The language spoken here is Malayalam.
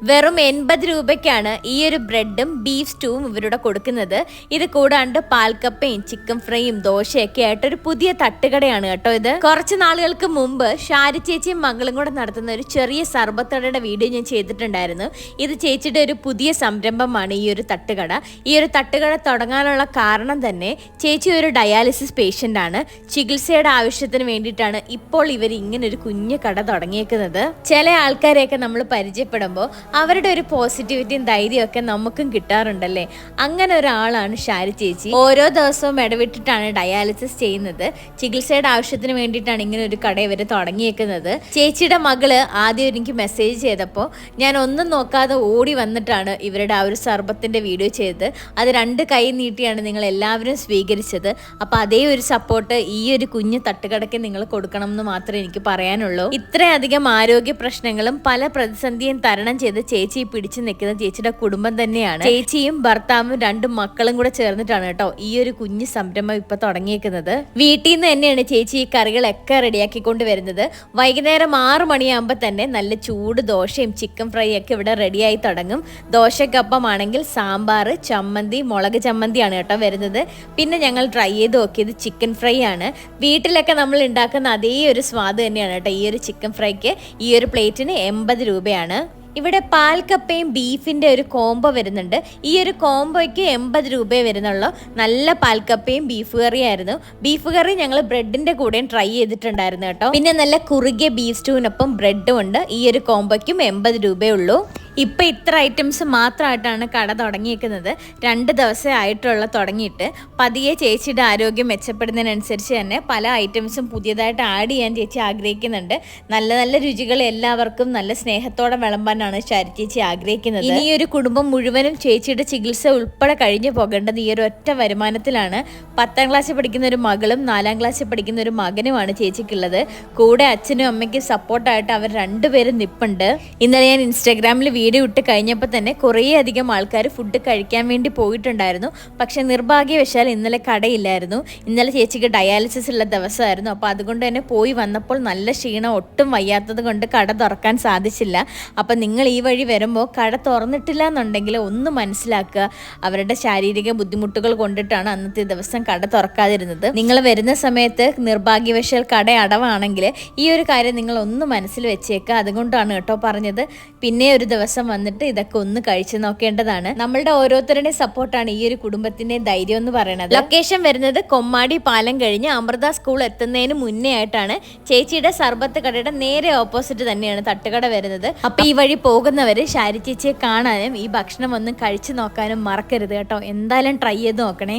വെറും 80 രൂപയ്ക്കാണ് ഈ ഒരു ബ്രെഡും ബീഫ് സ്റ്റൂവും ഇവരുടെ കൊടുക്കുന്നത്. ഇത് കൂടാണ്ട് പാൽക്കപ്പയും ചിക്കൻ ഫ്രൈയും ദോശയൊക്കെ ആയിട്ട് ഒരു പുതിയ തട്ടുകടയാണ് കേട്ടോ ഇത്. കുറച്ച് നാളുകൾക്ക് മുമ്പ് ഷാരി ചേച്ചിയും മകളും കൂടെ നടത്തുന്ന ഒരു ചെറിയ സർബത്തടയുടെ വീഡിയോ ഞാൻ ചെയ്തിട്ടുണ്ടായിരുന്നു. ഇത് ചേച്ചിയുടെ ഒരു പുതിയ സംരംഭമാണ് ഈ ഒരു തട്ടുകട. ഈ ഒരു തട്ടുകട തുടങ്ങാനുള്ള കാരണം തന്നെ ചേച്ചി ഒരു ഡയാലിസിസ് പേഷ്യൻ്റ് ആണ്. ചികിത്സയുടെ ആവശ്യത്തിന് വേണ്ടിയിട്ടാണ് ഇപ്പോൾ ഇവർ ഇങ്ങനെ ഒരു കുഞ്ഞു കട തുടങ്ങിയേക്കുന്നത്. ചില ആൾക്കാരെയൊക്കെ നമ്മൾ പരിചയപ്പെടുമ്പോൾ അവരുടെ ഒരു പോസിറ്റിവിറ്റിയും ധൈര്യമൊക്കെ നമുക്കും കിട്ടാറുണ്ടല്ലേ. അങ്ങനെ ഒരാളാണ് ഷാരി ചേച്ചി. ഓരോ ദിവസവും ഇടവിട്ടിട്ടാണ് ഡയാലിസിസ് ചെയ്യുന്നത്. ചികിത്സയുടെ ആവശ്യത്തിന് വേണ്ടിയിട്ടാണ് ഇങ്ങനെ ഒരു കട ഇവർ തുടങ്ങിയേക്കുന്നത്. ചേച്ചിയുടെ മകള് ആദ്യം എനിക്ക് മെസ്സേജ് ചെയ്തപ്പോൾ ഞാൻ ഒന്നും നോക്കാതെ ഓടി വന്നിട്ടാണ് ഇവരുടെ ആ ഒരു സർബത്തിന്റെ വീഡിയോ ചെയ്തത്. അത് 2 കൈ നീട്ടിയാണ് നിങ്ങൾ എല്ലാവരും സ്വീകരിച്ചത്. അപ്പോൾ അതേ ഒരു സപ്പോർട്ട് ഈ ഒരു കുഞ്ഞു തട്ടുകടയ്ക്ക് നിങ്ങൾ കൊടുക്കണം എന്ന് മാത്രമേ എനിക്ക് പറയാനുള്ളൂ. ഇത്രയധികം ആരോഗ്യ പ്രശ്നങ്ങളും പല പ്രതിസന്ധിയും തരണം ചെയ്ത് ചേച്ചി പിടിച്ചു നിൽക്കുന്ന ചേച്ചിയുടെ കുടുംബം തന്നെയാണ്. ചേച്ചിയും ഭർത്താവും 2 മക്കളും കൂടെ ചേർന്നിട്ടാണ് കേട്ടോ ഈ ഒരു കുഞ്ഞു സംരംഭം ഇപ്പൊ തുടങ്ങിയേക്കുന്നത്. വീട്ടിൽ നിന്ന് തന്നെയാണ് ചേച്ചി ഈ കറികളൊക്കെ റെഡിയാക്കിക്കൊണ്ട് വരുന്നത്. വൈകുന്നേരം 6 മണിയാകുമ്പോൾ തന്നെ നല്ല ചൂട് ദോശയും ചിക്കൻ ഫ്രൈ ഒക്കെ ഇവിടെ റെഡിയായി തുടങ്ങും. ദോശക്കൊപ്പമാണെങ്കിൽ സാമ്പാർ, ചമ്മന്തി, മുളക് ചമ്മന്തിയാണ് കേട്ടോ വരുന്നത്. പിന്നെ ഞങ്ങൾ ട്രൈ ചെയ്ത് നോക്കിയത് ചിക്കൻ ഫ്രൈ ആണ്. വീട്ടിലൊക്കെ നമ്മൾ ഉണ്ടാക്കുന്ന അതേ ഒരു സ്വാദ് തന്നെയാണ് കേട്ടോ ഈ ഒരു ചിക്കൻ ഫ്രൈക്ക്. ഈ ഒരു പ്ലേറ്റിന് 80 രൂപയാണ്. ഇവിടെ പാൽക്കപ്പയും ബീഫിൻ്റെ ഒരു കോംബോ വരുന്നുണ്ട്. ഈ ഒരു കോംബോയ്ക്ക് 80 രൂപയെ വരുന്നുള്ളൂ. നല്ല പാൽക്കപ്പയും ബീഫ് കറിയായിരുന്നു. ബീഫ് കറി ഞങ്ങൾ ബ്രെഡിൻ്റെ കൂടെയും ട്രൈ ചെയ്തിട്ടുണ്ടായിരുന്നു കേട്ടോ. പിന്നെ നല്ല കുറുകിയ ബീഫ് സ്റ്റൂവിനൊപ്പം ബ്രെഡും ഉണ്ട്. ഈ ഒരു കോംബോയ്ക്കും 80 രൂപയേ ഉള്ളൂ. ഇപ്പം ഇത്ര ഐറ്റംസ് മാത്രമായിട്ടാണ് കട തുടങ്ങിയേക്കുന്നത്. 2 ദിവസമേ ആയിട്ടുള്ള തുടങ്ങിയിട്ട്. പതിയെ ചേച്ചിയുടെ ആരോഗ്യം മെച്ചപ്പെടുന്നതിനനുസരിച്ച് തന്നെ പല ഐറ്റംസും പുതിയതായിട്ട് ആഡ് ചെയ്യാൻ ചേച്ചി ആഗ്രഹിക്കുന്നുണ്ട്. നല്ല നല്ല രുചികൾ എല്ലാവർക്കും നല്ല സ്നേഹത്തോടെ വിളമ്പാനാണ് ഷാരി ചേച്ചി ആഗ്രഹിക്കുന്നത്. ഇനി ഈ ഒരു കുടുംബം മുഴുവനും ചേച്ചിയുടെ ചികിത്സ ഉൾപ്പെടെ കഴിഞ്ഞു പോകേണ്ടത് ഈ ഒരു ഒറ്റ വരുമാനത്തിലാണ്. 10ാം ക്ലാസ്സിൽ പഠിക്കുന്ന ഒരു മകളും 4ാം ക്ലാസ്സിൽ പഠിക്കുന്ന ഒരു മകനുമാണ് ചേച്ചിക്കുള്ളത്. കൂടെ അച്ഛനും അമ്മയ്ക്കും സപ്പോർട്ടായിട്ട് അവർ 2 പേരും നിപ്പുണ്ട്. ഇന്നലെ ഞാൻ ഇൻസ്റ്റാഗ്രാമിൽ വീഡിയോ ഇട്ട് കഴിഞ്ഞപ്പോൾ തന്നെ കുറേ അധികം ആൾക്കാർ ഫുഡ് കഴിക്കാൻ വേണ്ടി പോയിട്ടുണ്ടായിരുന്നു. പക്ഷെ നിർഭാഗ്യവശാൽ ഇന്നലെ കടയില്ലായിരുന്നു. ഇന്നലെ ചേച്ചിക്ക് ഡയാലിസിസ് ഉള്ള ദിവസമായിരുന്നു. അപ്പോൾ അതുകൊണ്ട് തന്നെ പോയി വന്നപ്പോൾ നല്ല ക്ഷീണം, ഒട്ടും വയ്യാത്തത് കൊണ്ട് കട തുറക്കാൻ സാധിച്ചില്ല. അപ്പം നിങ്ങൾ ഈ വഴി വരുമ്പോൾ കട തുറന്നിട്ടില്ല എന്നുണ്ടെങ്കിൽ ഒന്ന് മനസ്സിലാക്കുക. അവരുടെ ശാരീരിക ബുദ്ധിമുട്ടുകൾ കൊണ്ടിട്ടാണ് അന്നത്തെ ദിവസം കട തുറക്കാതിരുന്നത്. നിങ്ങൾ വരുന്ന സമയത്ത് നിർഭാഗ്യവശാൽ കട അടവാണെങ്കിൽ ഈ ഒരു കാര്യം നിങ്ങൾ ഒന്ന് മനസ്സിൽ വെച്ചേക്കുക. അതുകൊണ്ടാണ് കേട്ടോ പറഞ്ഞത്. പിന്നെ ഒരു ദിവസം വന്നിട്ട് ഇതൊക്കെ ഒന്ന് കഴിച്ചു നോക്കേണ്ടതാണ്. നമ്മളുടെ ഓരോരുത്തരുടെയും സപ്പോർട്ടാണ് ഈ ഒരു കുടുംബത്തിന്റെ ധൈര്യം എന്ന് പറയുന്നത്. ലൊക്കേഷൻ വരുന്നത് കൊമ്മാടി പാലം കഴിഞ്ഞ് അമൃത സ്കൂൾ എത്തുന്നതിന് മുന്നേ ആയിട്ടാണ്. ചേച്ചിയുടെ സർബത്ത് കടയുടെ നേരെ ഓപ്പോസിറ്റ് തന്നെയാണ് തട്ടുകട വരുന്നത്. അപ്പൊ ഈ വഴി പോകുന്നവര് ഷാരി ചേച്ചിയെ കാണാനും ഈ ഭക്ഷണം ഒന്ന് കഴിച്ചു നോക്കാനും മറക്കരുത് കേട്ടോ. എന്തായാലും ട്രൈ ചെയ്ത് നോക്കണേ.